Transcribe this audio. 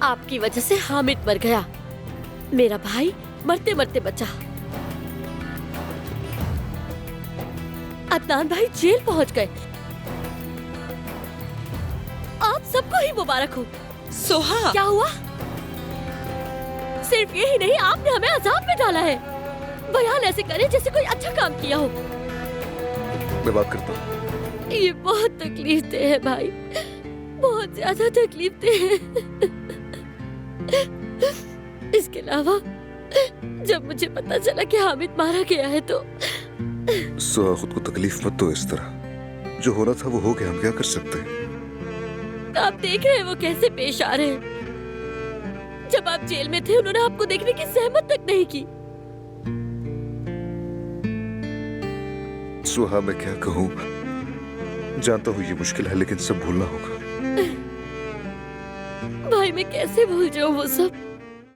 आपकी वजह से हामिद मर गया, मेरा भाई मरते मरते बचा। अदनान भाई जेल पहुंच गए। आप सबको ही मुबारक हो। सोहा, क्या हुआ? सिर्फ यही नहीं, आपने हमें अजाब में डाला है। बयान ऐसे करे जैसे कोई अच्छा काम किया हो। मैं बात करता हूँ। ये बहुत तकलीफ दे है भाई, बहुत ज्यादा तकलीफ दे है। इसके अलावा जब मुझे पता चला कि हामिद मारा गया है तो सोहा, खुद को तकलीफ मत दो इस तरह। जो होना था वो हो गया, हम क्या कर सकते हैं। आप देख रहे हैं वो कैसे पेश आ रहे हैं। जब आप जेल में थे उन्होंने आपको देखने की सहमत तक नहीं की। सोहा, मैं क्या कहूँ, जानता हूँ ये मुश्किल है, लेकिन सब भूलना होगा। भाई मैं कैसे भूल जाऊं वो सब।